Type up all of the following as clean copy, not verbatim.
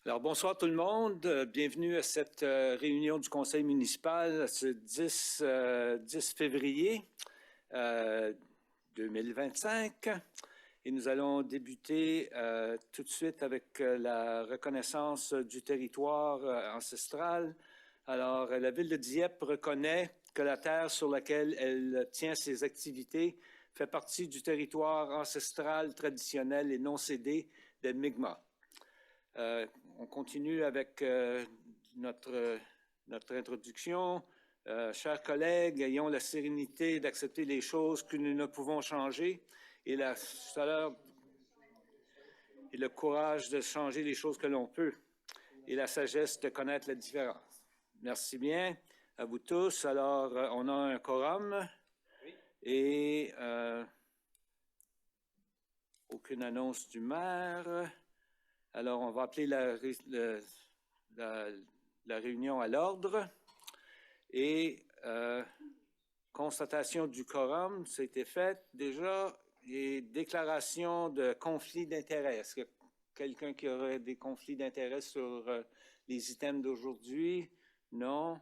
Alors, bonsoir tout le monde. Bienvenue à cette réunion du Conseil municipal ce 10 février 2025. Et nous allons débuter tout de suite avec la reconnaissance du territoire ancestral. Alors, la ville de Dieppe reconnaît que la terre sur laquelle elle tient ses activités fait partie du territoire ancestral, traditionnel et non cédé des Mi'kmaq. On continue avec notre introduction. Chers collègues, ayons la sérénité d'accepter les choses que nous ne pouvons changer et la chaleur et le courage de changer les choses que l'on peut et la sagesse de connaître la différence. Merci bien à vous tous. Alors, on a un quorum et aucune annonce du maire. Alors, on va appeler la réunion à l'ordre. Et constatation du quorum, ça a été fait déjà. Et déclaration de conflit d'intérêts. Est-ce qu'il y a quelqu'un qui aurait des conflits d'intérêts sur les items d'aujourd'hui? Non.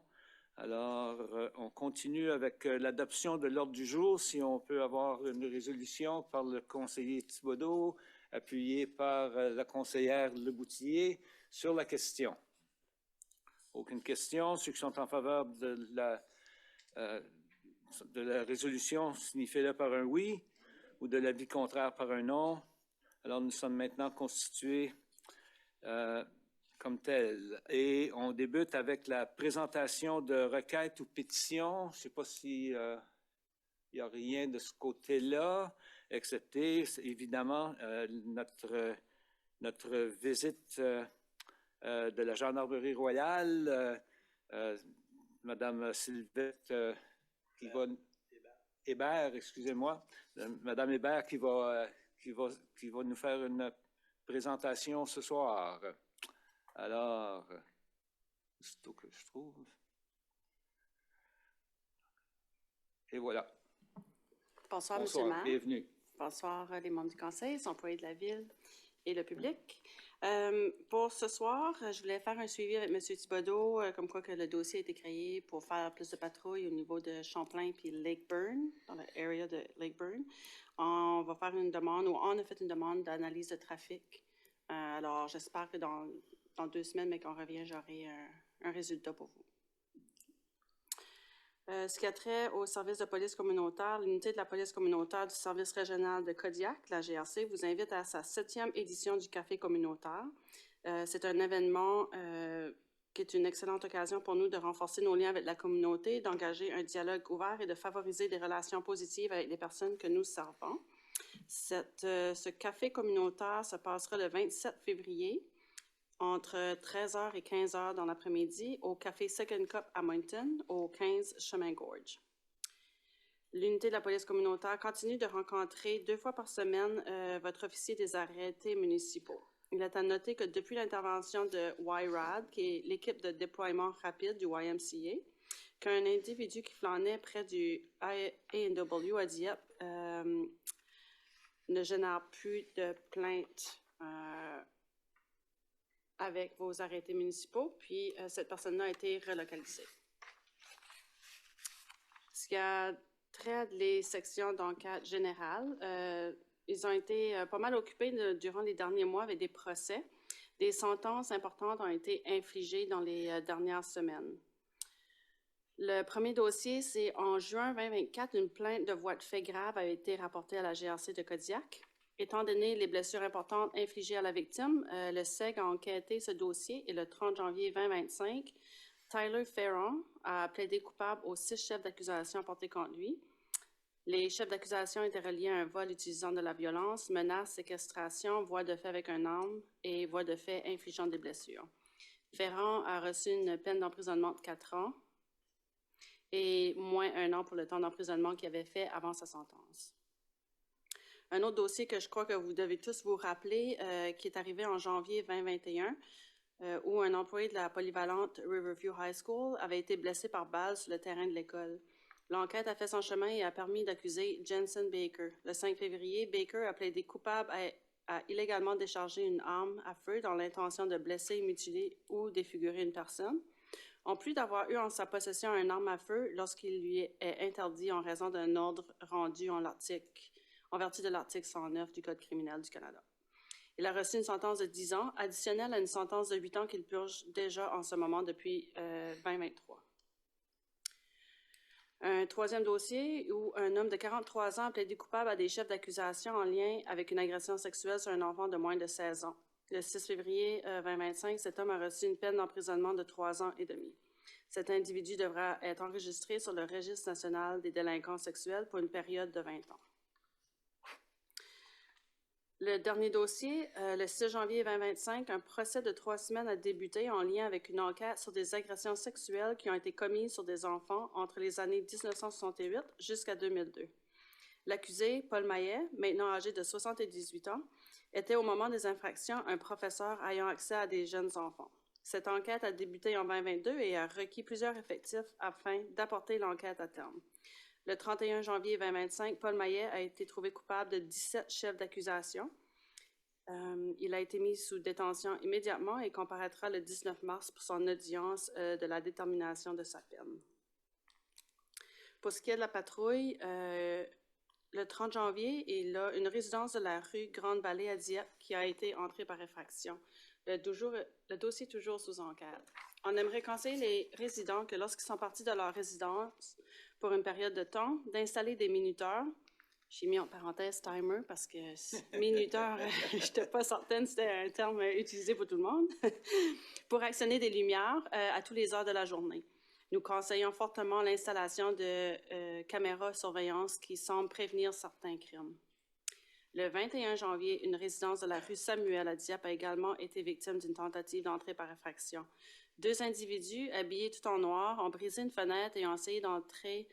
Alors, on continue avec l'adoption de l'ordre du jour. Si on peut avoir une résolution par le conseiller Thibodeau, appuyé par la conseillère Leboutillier sur la question. Aucune question. Ceux qui sont en faveur de la résolution, signifiez-le par un oui, ou de l'avis contraire par un non. Alors, nous sommes maintenant constitués comme tels. Et on débute avec la présentation de requêtes ou pétitions. Je ne sais pas si il n'y a rien de ce côté-là, excepté, évidemment, notre visite de la Gendarmerie royale, Madame Sylvette Hébert, excusez-moi, Madame Hébert qui va nous faire une présentation ce soir. Alors, c'est tout que je trouve. Et voilà. Bonsoir, Bonsoir, M. le maire. Bienvenue. Bonsoir, les membres du conseil, les employés de la ville et le public. Pour ce soir, je voulais faire un suivi avec M. Thibodeau, comme quoi que le dossier a été créé pour faire plus de patrouilles au niveau de Champlain puis Lakeburn, dans l'area de Lakeburn. On va faire une demande, ou on a fait une demande d'analyse de trafic. Alors, j'espère que dans 2 semaines, mais qu'on revient, j'aurai un résultat pour vous. Ce qui a trait au service de police communautaire, l'unité de la police communautaire du service régional de Kodiak, la GRC, vous invite à sa 7e édition du Café communautaire. C'est un événement qui est une excellente occasion pour nous de renforcer nos liens avec la communauté, d'engager un dialogue ouvert et de favoriser des relations positives avec les personnes que nous servons. Ce café communautaire se passera le 27 février entre 13h et 15h dans l'après-midi au Café Second Cup à Moncton, au 15 Chemin Gorge. L'unité de la police communautaire continue de rencontrer 2 fois par semaine votre officier des arrêtés municipaux. Il est à noter que depuis l'intervention de YRAD, qui est l'équipe de déploiement rapide du YMCA, qu'un individu qui flânait près du A&W à Dieppe ne génère plus de plaintes avec vos arrêtés municipaux, puis cette personne-là a été relocalisée. Ce qui a trait les sections d'enquête générale, ils ont été pas mal occupés durant les derniers mois avec des procès. Des sentences importantes ont été infligées dans les dernières semaines. Le premier dossier, c'est en juin 2024, une plainte de voies de fait grave a été rapportée à la GRC de Kodiak. Étant donné les blessures importantes infligées à la victime, le SEG a enquêté ce dossier et le 30 janvier 2025, Tyler Ferron a plaidé coupable aux 6 chefs d'accusation portés contre lui. Les chefs d'accusation étaient reliés à un vol utilisant de la violence, menace, séquestration, voie de fait avec un arme et voie de fait infligeant des blessures. Ferron a reçu une peine d'emprisonnement de 4 ans et moins 1 an pour le temps d'emprisonnement qu'il avait fait avant sa sentence. Un autre dossier que je crois que vous devez tous vous rappeler, qui est arrivé en janvier 2021, où un employé de la polyvalente Riverview High School avait été blessé par balle sur le terrain de l'école. L'enquête a fait son chemin et a permis d'accuser Jensen Baker. Le 5 février, Baker a plaidé coupable a illégalement déchargé une arme à feu dans l'intention de blesser, mutiler ou défigurer une personne, en plus d'avoir eu en sa possession une arme à feu lorsqu'il lui est interdit en raison d'un ordre rendu en vertu de l'article 109 du Code criminel du Canada. Il a reçu une sentence de 10 ans, additionnelle à une sentence de 8 ans qu'il purge déjà en ce moment depuis 2023. Un troisième dossier où un homme de 43 ans a plaidé coupable à des chefs d'accusation en lien avec une agression sexuelle sur un enfant de moins de 16 ans. Le 6 février 2025, cet homme a reçu une peine d'emprisonnement de 3 ans et demi. Cet individu devra être enregistré sur le Registre national des délinquants sexuels pour une période de 20 ans. Le dernier dossier, le 6 janvier 2025, un procès de 3 semaines a débuté en lien avec une enquête sur des agressions sexuelles qui ont été commises sur des enfants entre les années 1968 jusqu'à 2002. L'accusé, Paul Maillet, maintenant âgé de 78 ans, était au moment des infractions un professeur ayant accès à des jeunes enfants. Cette enquête a débuté en 2022 et a requis plusieurs effectifs afin d'apporter l'enquête à terme. Le 31 janvier 2025, Paul Maillet a été trouvé coupable de 17 chefs d'accusation. Il a été mis sous détention immédiatement et comparaîtra le 19 mars pour son audience de la détermination de sa peine. Pour ce qui est de la patrouille, le 30 janvier, il a une résidence de la rue Grande-Vallée à Dieppe qui a été entrée par effraction. Le dossier est toujours sous enquête. On aimerait conseiller les résidents que lorsqu'ils sont partis de leur résidence pour une période de temps, d'installer des minuteurs. J'ai mis en parenthèse timer parce que minuteur, je n'étais pas certaine si c'était un terme utilisé pour tout le monde, pour actionner des lumières à toutes les heures de la journée. Nous conseillons fortement l'installation de caméras de surveillance qui semblent prévenir certains crimes. Le 21 janvier, une résidence de la rue Samuel à Dieppe a également été victime d'une tentative d'entrée par effraction. 2 individus habillés tout en noir ont brisé une fenêtre et ont essayé d'entrer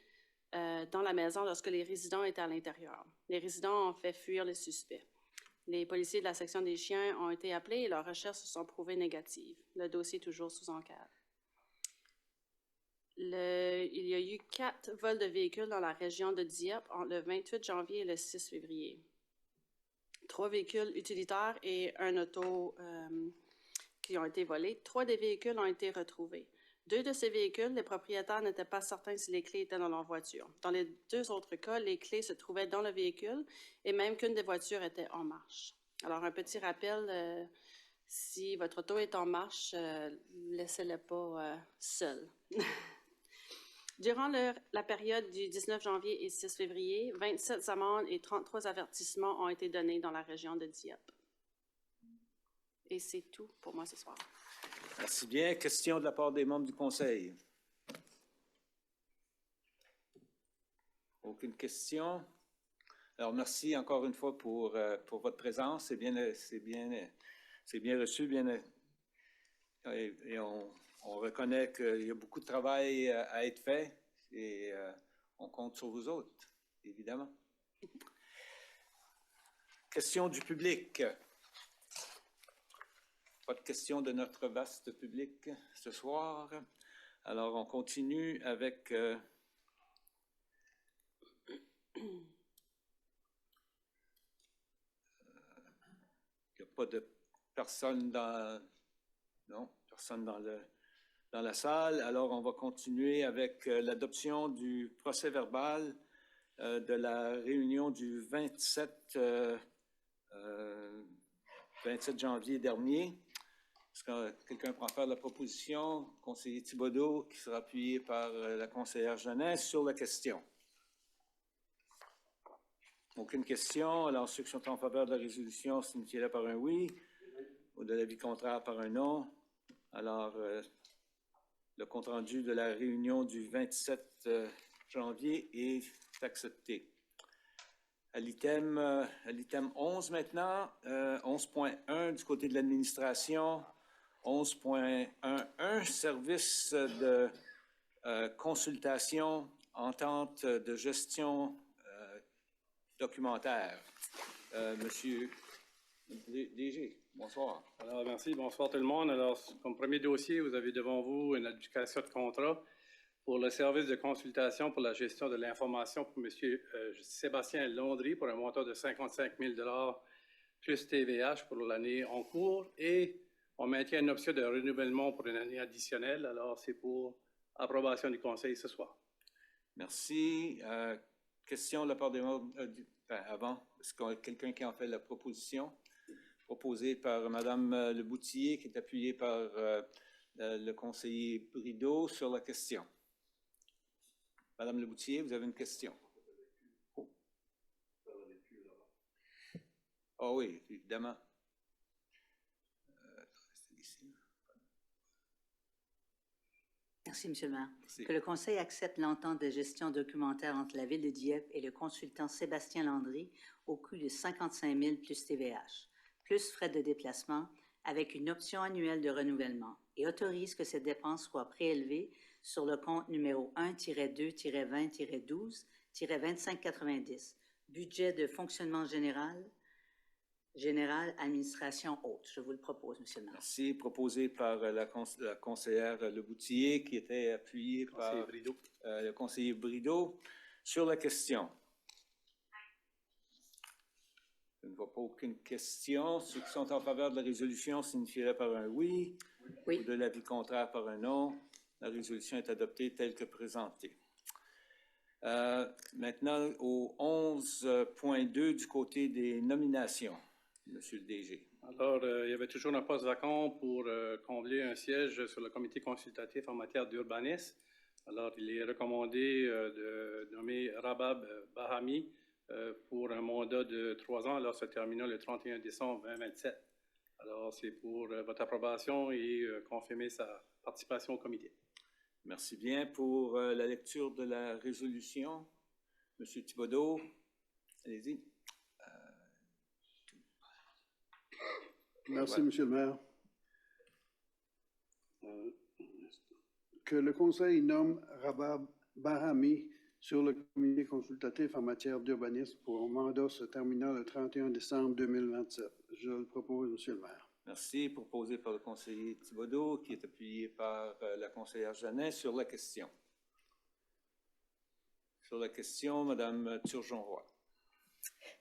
dans la maison lorsque les résidents étaient à l'intérieur. Les résidents ont fait fuir les suspects. Les policiers de la section des chiens ont été appelés et leurs recherches se sont prouvées négatives. Le dossier est toujours sous enquête. Il y a eu 4 vols de véhicules dans la région de Dieppe entre le 28 janvier et le 6 février. 3 véhicules utilitaires et un auto qui ont été volés. 3 des véhicules ont été retrouvés. 2 de ces véhicules, les propriétaires n'étaient pas certains si les clés étaient dans leur voiture. Dans les 2 autres cas, les clés se trouvaient dans le véhicule et même qu'une des voitures était en marche. Alors, un petit rappel, si votre auto est en marche, laissez-le pas seul. Durant la période du 19 janvier et 6 février, 27 amendes et 33 avertissements ont été donnés dans la région de Dieppe. Et c'est tout pour moi ce soir. Merci bien. Question de la part des membres du Conseil? Aucune question? Alors, merci encore une fois pour votre présence. C'est bien reçu, et on reconnaît qu'il y a beaucoup de travail à être fait et on compte sur vous autres, évidemment. Question du public. Pas de questions de notre vaste public ce soir. Alors, on continue avec... il n'y a pas de personne personne dans la salle. Alors, on va continuer avec l'adoption du procès-verbal de la réunion du 27 janvier dernier. Est-ce que quelqu'un prend faire la proposition? Conseiller Thibodeau, qui sera appuyé par la conseillère Jeunesse sur la question. Aucune question. Alors, ceux qui sont en faveur de la résolution, signifient-là par un oui, ou de l'avis contraire par un non. Alors, le compte-rendu de la réunion du 27 janvier est accepté. À l'item 11 maintenant, 11.1 du côté de l'administration, 11.11, service de consultation, entente de gestion documentaire. Monsieur DG, bonsoir. Alors, merci. Bonsoir tout le monde. Alors, comme premier dossier, vous avez devant vous une adjudication de contrat pour le service de consultation pour la gestion de l'information pour M. Sébastien Londry pour un montant de 55 000 $, plus TVH pour l'année en cours et on maintient une option de renouvellement pour une année additionnelle. Alors, c'est pour approbation du Conseil ce soir. Merci. Question de la part des membres avant. Est-ce qu'il y a quelqu'un qui en fait la proposition? Proposée par Mme Leboutillier, qui est appuyée par le conseiller Brideau sur la question. Madame Leboutillier, vous avez une question? Oh oui, évidemment. Merci, M. le maire. Merci. Que le Conseil accepte l'entente de gestion documentaire entre la Ville de Dieppe et le consultant Sébastien Landry au coût de 55 000 plus TVH, plus frais de déplacement, avec une option annuelle de renouvellement, et autorise que cette dépense soit prélevée sur le compte numéro 1-2-20-12-2590, budget de fonctionnement général, administration haute. Je vous le propose, M. le maire. Merci. Proposé par la conseillère Leboutillier, qui était appuyée par le conseiller Brideau. Sur la question. Je ne vois pas aucune question. Ceux qui sont en faveur de la résolution signifieraient par un oui. Oui. Ou de l'avis contraire par un non. La résolution est adoptée telle que présentée. Maintenant, au 11.2 du côté des nominations. Monsieur le DG. Alors, il y avait toujours un poste vacant pour combler un siège sur le comité consultatif en matière d'urbanisme. Alors, il est recommandé de nommer Rabab Bahami pour un mandat de 3 ans, alors se terminant le 31 décembre 2027. Alors, c'est pour votre approbation et confirmer sa participation au comité. Merci bien. Pour la lecture de la résolution, Monsieur Thibodeau, allez-y. Merci, Monsieur le maire. Que le Conseil nomme Rabab Bahami sur le comité consultatif en matière d'urbanisme pour un mandat se terminant le 31 décembre 2027. Je le propose, Monsieur le maire. Merci. Proposé par le conseiller Thibodeau, qui est appuyé par la conseillère Jeannet sur la question. Sur la question, Mme Turgeon-Roy.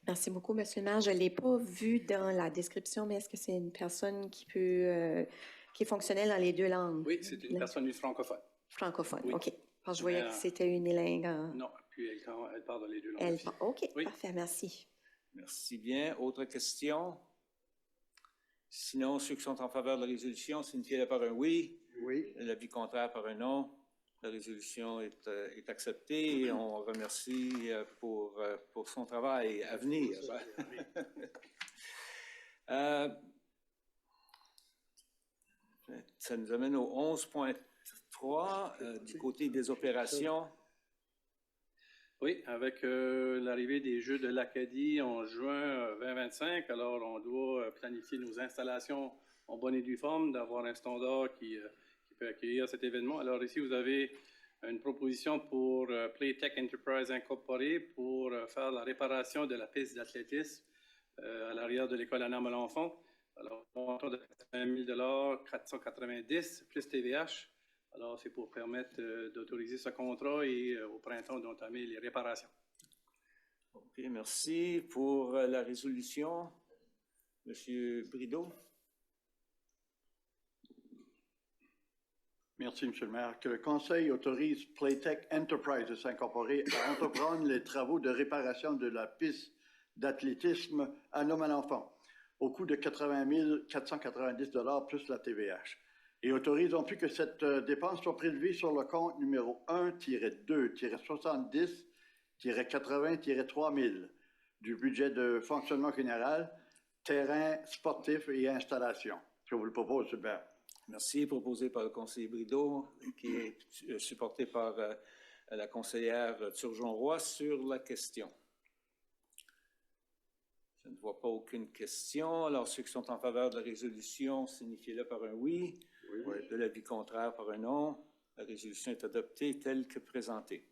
Merci beaucoup, Monsieur le maire. Je ne l'ai pas vu dans la description, mais est-ce que c'est une personne qui peut, qui est fonctionnelle dans les 2 langues? Oui, c'est une personne francophone. Francophone, Oui. OK. Parce que je voyais que c'était unilingue. Non, puis elle parle dans les 2 langues. OK, Oui. parfait, merci. Merci bien. Autre question? Sinon, ceux qui sont en faveur de la résolution signifient par un oui. Oui. L'avis contraire par un non. La résolution est acceptée et on remercie pour son travail à venir. Ça nous amène au 11.3 du côté des opérations. Oui, avec l'arrivée des Jeux de l'Acadie en juin 2025, alors on doit planifier nos installations en bonne et due forme, d'avoir un standard qui peut accueillir cet événement. Alors ici, vous avez une proposition pour Playtech Enterprise Incorporé pour faire la réparation de la piste d'athlétisme à l'arrière de l'école Anna Malenfant. Alors, montant de 80 000 490 plus TVH. Alors, c'est pour permettre d'autoriser ce contrat et au printemps d'entamer les réparations. OK, merci. Pour la résolution, M. Brideau. Merci, M. le maire. Que le Conseil autorise Playtech Enterprises Incorporé à entreprendre les travaux de réparation de la piste d'athlétisme à Malenfant au coût de 80 490 $ plus la TVH. Et autorise non plus que cette dépense soit prélevée sur le compte numéro 1-2-70-80-3000 du budget de fonctionnement général, terrain sportif et installation. Je vous le propose, M. le maire. Merci. Proposé par le conseiller Brideau, qui est supporté par la conseillère Turgeon-Roy sur la question. Je ne vois pas aucune question. Alors, ceux qui sont en faveur de la résolution, signifiez-le par un oui. Oui. De l'avis contraire par un non. La résolution est adoptée telle que présentée.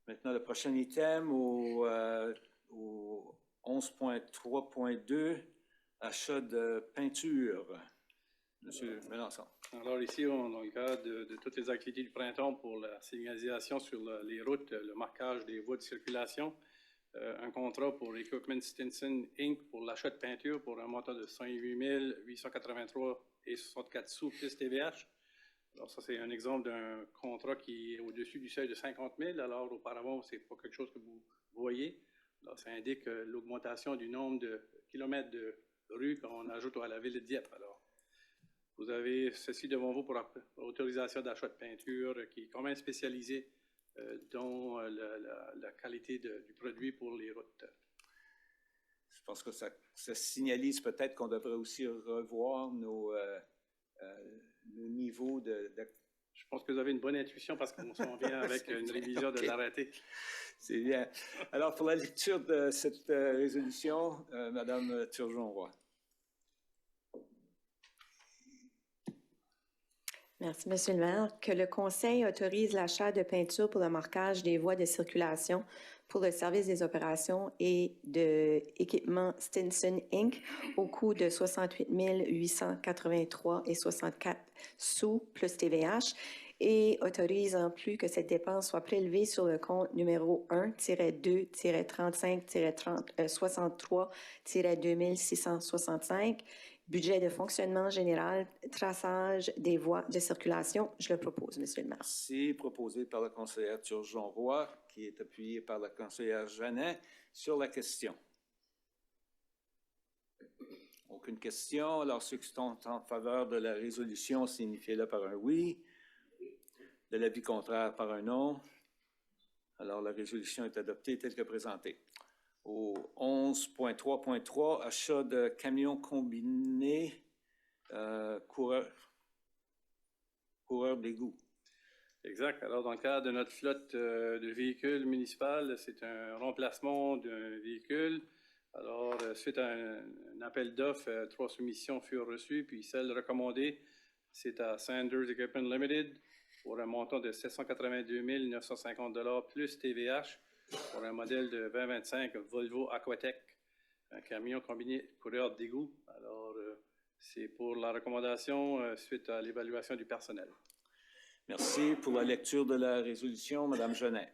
Maintenant, le prochain item au 11.3.2, achat de peinture. Monsieur Mélenchon. Alors ici, dans le cadre de toutes les activités du printemps pour la signalisation sur les routes, le marquage des voies de circulation, un contrat pour Equipment Stinson Inc. pour l'achat de peinture pour un montant de 108 883,64 sous plus TVH. Alors ça, c'est un exemple d'un contrat qui est au-dessus du seuil de 50 000. Alors auparavant, ce n'est pas quelque chose que vous voyez. Alors ça indique l'augmentation du nombre de kilomètres de rue qu'on ajoute à la ville de Dieppe. Alors, vous avez ceci devant vous pour autorisation d'achat de peinture qui est quand même spécialisée dans la qualité du produit pour les routes. Je pense que ça signalise peut-être qu'on devrait aussi revoir nos niveaux de. Je pense que vous avez une bonne intuition parce qu'on s'en vient avec une révision de l'arrêté. C'est bien. Alors, pour la lecture de cette résolution, Mme Turgeon-Roy. Merci, Monsieur le maire. Que le Conseil autorise l'achat de peinture pour le marquage des voies de circulation pour le service des opérations et de équipement Stinson Inc. au coût de 68 883,64 sous plus TVH et autorise en plus que cette dépense soit prélevée sur le compte numéro 1-2-35-63-2665 budget de fonctionnement général, traçage des voies de circulation. Je le propose, Monsieur le maire. Merci. Proposé par la conseillère Turgeon-Roy, qui est appuyé par la conseillère Jeannet. Sur la question. Aucune question. Alors, ceux qui sont en faveur de la résolution, signifiez-le par un oui. De l'avis contraire, par un non. Alors, la résolution est adoptée telle que présentée. Au 11.3.3, achat de camions combinés coureurs d'égout. Exact. Alors, dans le cadre de notre flotte de véhicules municipaux, c'est un remplacement d'un véhicule. Alors, suite à un appel d'offres, 3 soumissions furent reçues, puis celle recommandée, c'est à Sanders Equipment Limited pour un montant de 782 950 $ plus TVH pour un modèle de 2025 Volvo Aquatech, un camion combiné coureur d'égout. Alors, c'est pour la recommandation suite à l'évaluation du personnel. Merci. Pour la lecture de la résolution, Mme Genet.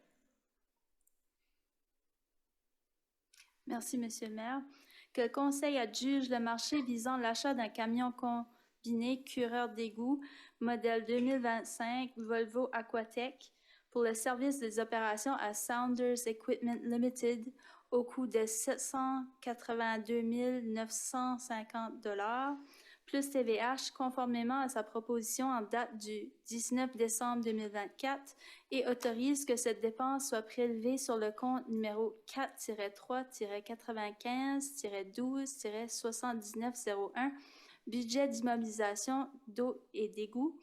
Merci, Monsieur le maire. Que le Conseil adjuge le marché visant l'achat d'un camion combiné cureur d'égout, modèle 2025 Volvo Aquatech, pour le service des opérations à Sounders Equipment Limited au coût de 782 950 $ plus TVH, conformément à sa proposition en date du 19 décembre 2024 et autorise que cette dépense soit prélevée sur le compte numéro 4-3-95-12-7901, budget d'immobilisation d'eau et d'égout,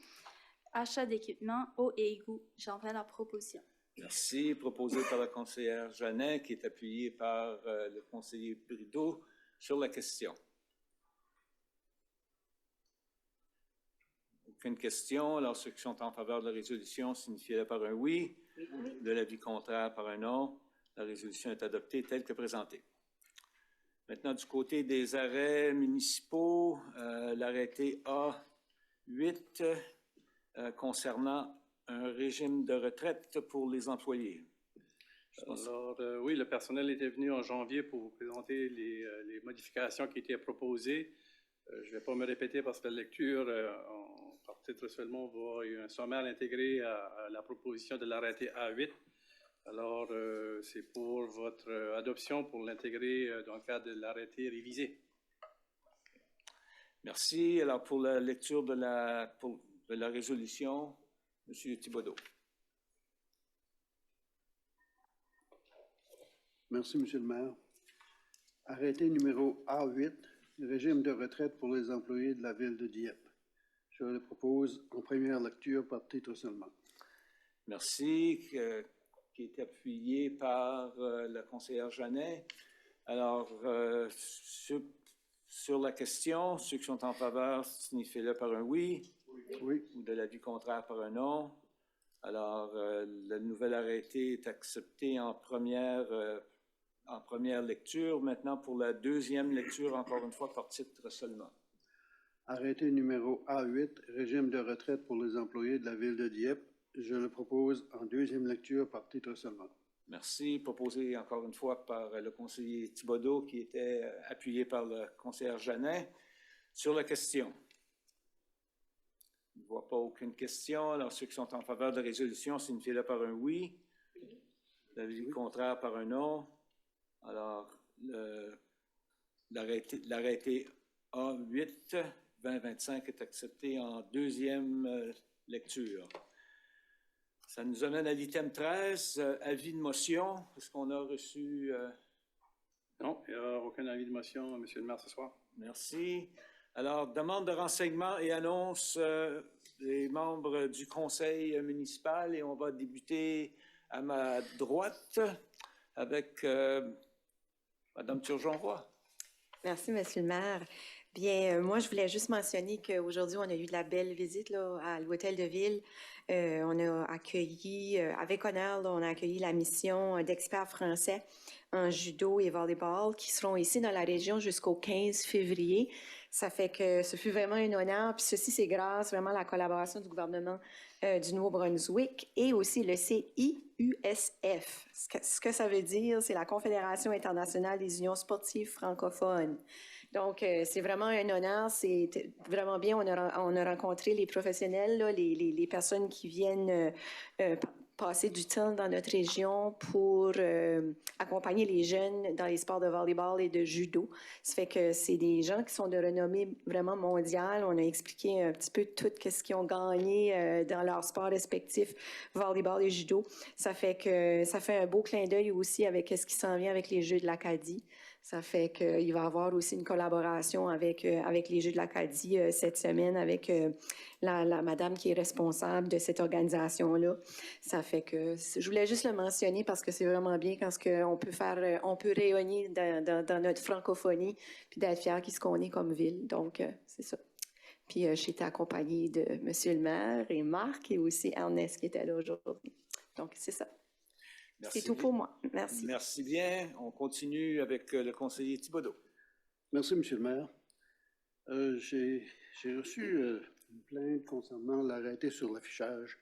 achat d'équipements, eau et égout. J'envoie la proposition. Merci. Proposé par la conseillère Jeannet, qui est appuyée par le conseiller Brideau. Sur la question. Aucune question. Alors, ceux qui sont en faveur de la résolution, signifiez-le par un oui. Oui. De l'avis contraire, par un non. La résolution est adoptée telle que présentée. Maintenant, du côté des arrêts municipaux, l'arrêté A8 concernant un régime de retraite pour les employés. Alors, oui, le personnel était venu en janvier pour vous présenter les modifications qui étaient proposées. Je ne vais pas me répéter parce que la lecture, par titre seulement, va y avoir un sommaire intégré à la proposition de l'arrêté A8. Alors, c'est pour votre adoption pour l'intégrer dans le cadre de l'arrêté révisé. Merci. Alors, pour la lecture de la résolution, M. Thibodeau. Merci, Monsieur le maire. Arrêté numéro A8, régime de retraite pour les employés de la ville de Dieppe. Je le propose en première lecture par titre seulement. Merci. Qui est appuyé par la conseillère Jeannet. Alors, sur la question, ceux qui sont en faveur, signifiez-le par un oui. Oui. Ou de l'avis contraire par un non. Alors, le nouvel arrêté est accepté en première lecture. Maintenant, pour la deuxième lecture, encore une fois, par titre seulement. Arrêté numéro A8, régime de retraite pour les employés de la ville de Dieppe. Je le propose en deuxième lecture par titre seulement. Merci. Proposé encore une fois par le conseiller Thibodeau, qui était appuyé par le conseiller Jeannet. Sur la question. Je ne vois pas aucune question. Alors, ceux qui sont en faveur de la résolution, signifiez-le par un oui. L'avis contraire par un non. Alors, l'arrêté A8-2025 est accepté en deuxième lecture. Ça nous amène à l'item 13, avis de motion. Est-ce qu'on a reçu... Non, il n'y a aucun avis de motion, M. le maire, ce soir. Merci. Alors, demande de renseignement et annonce des membres du conseil municipal et on va débuter à ma droite avec Mme Turgeon-Roy. Merci, Monsieur le maire. Bien, moi, je voulais juste mentionner qu'aujourd'hui, on a eu de la belle visite là, à l'hôtel de ville. On a accueilli, avec honneur, là, on a accueilli la mission d'experts français en judo et volleyball qui seront ici dans la région jusqu'au 15 février. Ça fait que ce fut vraiment un honneur. Puis ceci, c'est grâce vraiment à la collaboration du gouvernement du Nouveau-Brunswick et aussi le CIUSF. Ce que ça veut dire, c'est la Confédération internationale des unions sportives francophones. Donc, c'est vraiment un honneur, c'est vraiment bien. On a rencontré les professionnels, là, les personnes qui viennent passer du temps dans notre région pour accompagner les jeunes dans les sports de volleyball et de judo. Ça fait que c'est des gens qui sont de renommée vraiment mondiale. On a expliqué un petit peu tout ce qu'ils ont gagné dans leurs sports respectifs, volleyball et judo. Ça fait que ça fait un beau clin d'œil aussi avec ce qui s'en vient avec les Jeux de l'Acadie. Ça fait qu'il va y avoir aussi une collaboration avec les Jeux de l'Acadie cette semaine avec la madame qui est responsable de cette organisation-là. Ça fait que je voulais juste le mentionner parce que c'est vraiment bien quand on peut rayonner dans notre francophonie puis d'être fiers de ce qu'on est comme ville. Donc, c'est ça. Puis j'étais accompagnée de Monsieur le maire et Marc et aussi Ernest qui était là aujourd'hui. Donc, c'est ça. Merci. C'est tout pour moi. Merci. Merci bien. On continue avec le conseiller Thibodeau. Merci, Monsieur le maire. J'ai reçu une plainte concernant l'arrêté sur l'affichage.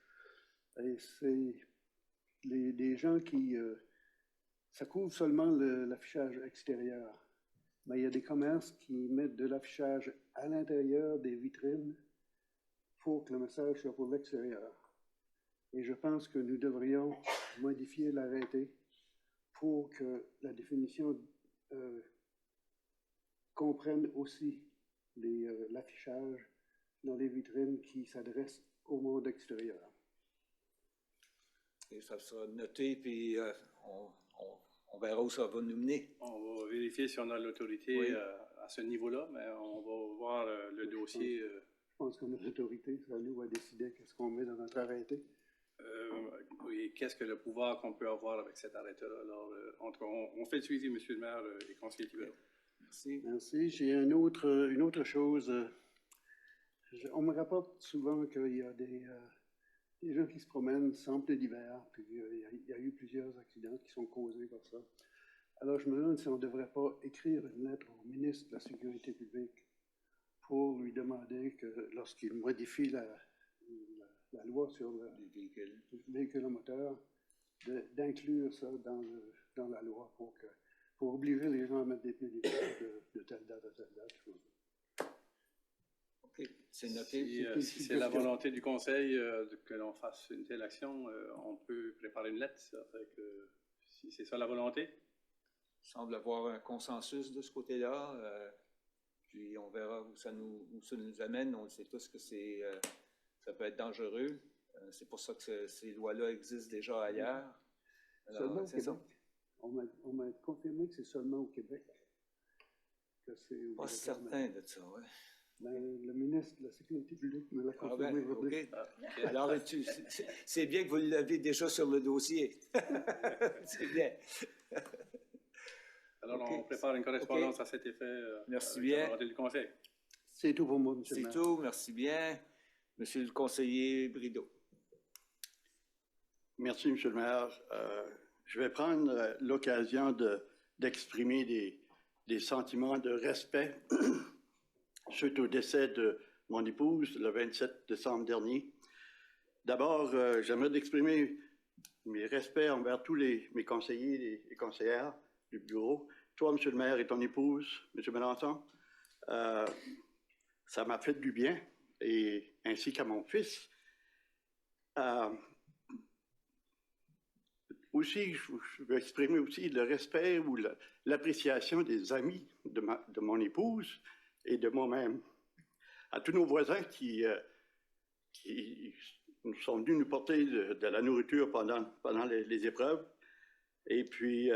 Et c'est des gens qui... ça couvre seulement l'affichage extérieur. Mais il y a des commerces qui mettent de l'affichage à l'intérieur des vitrines pour que le message soit pour l'extérieur. Et je pense que nous devrions modifier l'arrêté pour que la définition comprenne aussi l'affichage dans les vitrines qui s'adressent au monde extérieur. Et ça sera noté, puis on verra où ça va nous mener. On va vérifier si on a l'autorité oui. À ce niveau-là, mais on va voir le dossier. Je pense qu'on a l'autorité, ça nous va décider qu'est-ce qu'on met dans notre arrêté. Oui, qu'est-ce que le pouvoir qu'on peut avoir avec cet arrêté-là? Alors, on fait le suivi, M. le maire et conseiller Thibodeau. Merci. Merci. J'ai une autre chose. On me rapporte souvent qu'il y a des gens qui se promènent sans pneus d'hiver, puis il y a eu plusieurs accidents qui sont causés par ça. Alors, je me demande si on ne devrait pas écrire une lettre au ministre de la Sécurité publique pour lui demander que, lorsqu'il modifie la loi sur le véhicule à moteur, d'inclure ça dans la loi pour obliger les gens à mettre des pneus d'hiver de telle date à telle date. OK, c'est noté. Si c'est la volonté du conseil que l'on fasse une telle action, on peut préparer une lettre. Ça fait que, si c'est ça la volonté. Il semble avoir un consensus de ce côté-là. Puis on verra où ça nous amène. On sait tous que ça peut être dangereux. C'est pour ça que ces lois-là existent déjà ailleurs. Alors, seulement au Québec. ça. On m'a confirmé que c'est seulement au Québec. Pas certain de ça, oui. Ben, le ministre de la Sécurité publique me l'a confirmé aujourd'hui. Okay. Alors, c'est bien que vous l'avez déjà sur le dossier. C'est bien. Alors, on prépare une correspondance à cet effet. Merci bien. Du conseil. C'est tout pour moi, M. le maire. C'est tout, merci bien. Monsieur le conseiller Brideau. Merci, M. le maire. Je vais prendre l'occasion d'exprimer des sentiments de respect suite au décès de mon épouse le 27 décembre dernier. D'abord, j'aimerais exprimer mes respects envers tous mes conseillers et conseillères du bureau, toi, Monsieur le maire, et ton épouse, Monsieur Mélenchon. Ça m'a fait du bien, et ainsi qu'à mon fils. Aussi, je veux exprimer aussi le respect ou l'appréciation des amis de mon épouse et de moi-même. À tous nos voisins qui sont venus nous porter de la nourriture pendant les épreuves. Et puis,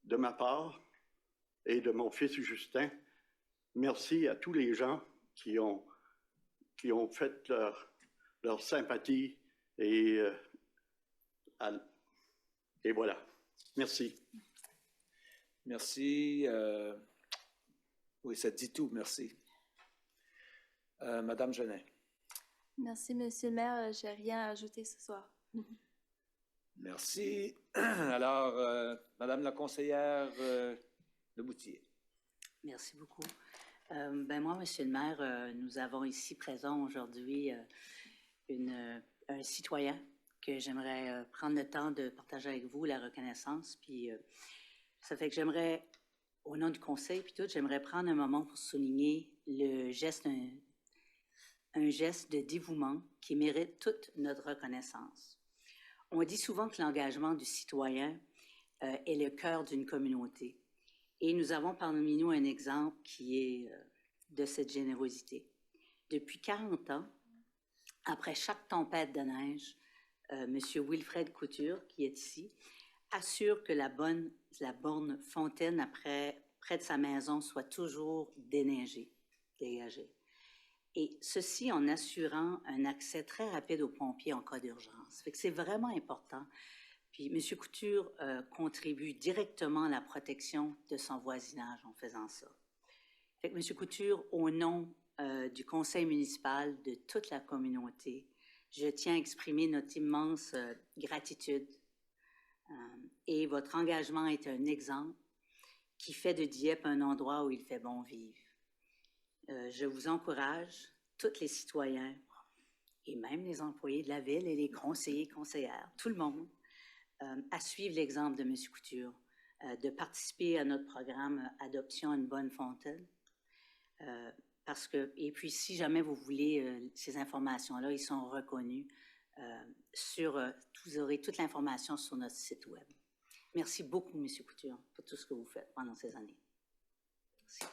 de ma part et de mon fils Justin, merci à tous les gens qui ont fait leur sympathie et voilà. Merci. Merci. Oui, ça dit tout. Merci. Madame Genet. Merci, Monsieur le maire. Je n'ai rien à ajouter ce soir. Merci. Alors, Madame la conseillère Leboutier. Merci beaucoup. Moi, Monsieur le maire, nous avons ici présent aujourd'hui un citoyen que j'aimerais prendre le temps de partager avec vous la reconnaissance. Puis, ça fait que j'aimerais, au nom du conseil, puis tout, j'aimerais prendre un moment pour souligner le geste, un geste de dévouement qui mérite toute notre reconnaissance. On dit souvent que l'engagement du citoyen est le cœur d'une communauté. Et nous avons parmi nous un exemple qui est de cette générosité. Depuis 40 ans, après chaque tempête de neige, M. Wilfred Couture, qui est ici, assure que la borne fontaine près de sa maison soit toujours dégagée. Et ceci en assurant un accès très rapide aux pompiers en cas d'urgence. C'est vraiment important. Puis M. Couture contribue directement à la protection de son voisinage en faisant ça. Fait que M. Couture, au nom du conseil municipal, de toute la communauté, je tiens à exprimer notre immense gratitude. Et votre engagement est un exemple qui fait de Dieppe un endroit où il fait bon vivre. Je vous encourage, tous les citoyens, et même les employés de la ville et les conseillers, conseillères, tout le monde, à suivre l'exemple de M. Couture, de participer à notre programme Adoption à une bonne fontaine. Et puis, si jamais vous voulez ces informations-là, ils sont reconnus vous aurez toute l'information sur notre site web. Merci beaucoup, M. Couture, pour tout ce que vous faites pendant ces années. Merci.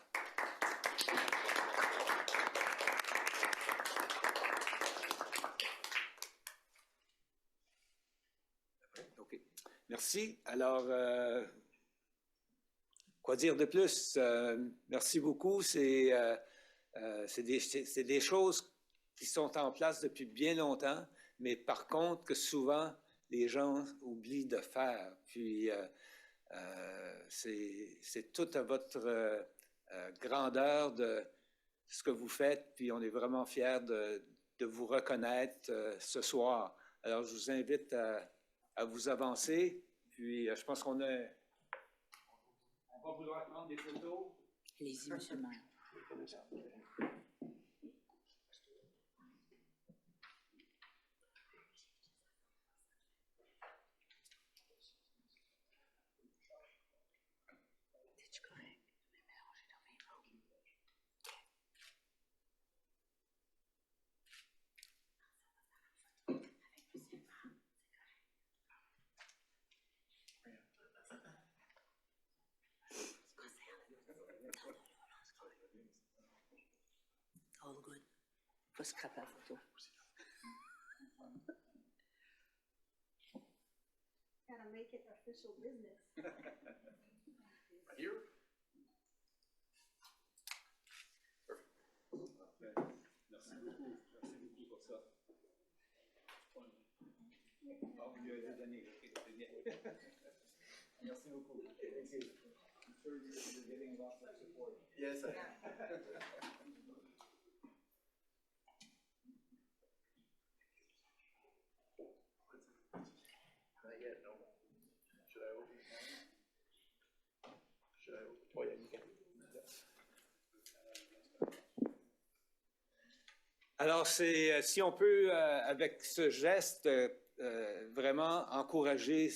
OK. Merci. Alors, quoi dire de plus? Merci beaucoup. C'est des choses qui sont en place depuis bien longtemps, mais par contre que souvent les gens oublient de faire. Puis c'est toute votre grandeur de ce que vous faites, puis on est vraiment fiers de vous reconnaître ce soir. Alors je vous invite à vous avancer, puis je pense qu'on va vouloir prendre des photos. Allez-y, M. le maire. All good. Faut scraper la photo. Gotta make it official business. Here? Merci beaucoup. Merci beaucoup pour ça. Il y a des années. Merci beaucoup. Thank you. I'm sure you're getting lots of support. Yes, I am. Not yet, no. Should I open it now? Should I open it? Oh, yeah, you can. Alors, si on peut, avec ce geste vraiment encourager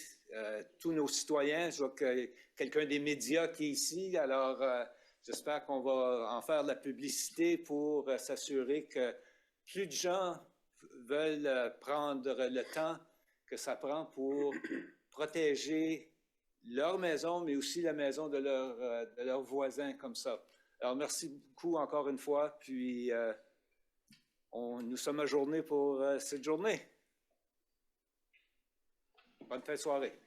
tous nos citoyens. Je vois que quelqu'un des médias qui est ici, alors j'espère qu'on va en faire de la publicité pour s'assurer que plus de gens veulent prendre le temps que ça prend pour protéger leur maison, mais aussi la maison de leurs voisins comme ça. Alors, merci beaucoup encore une fois, puis nous sommes ajournés pour cette journée. Bonne fin de soirée.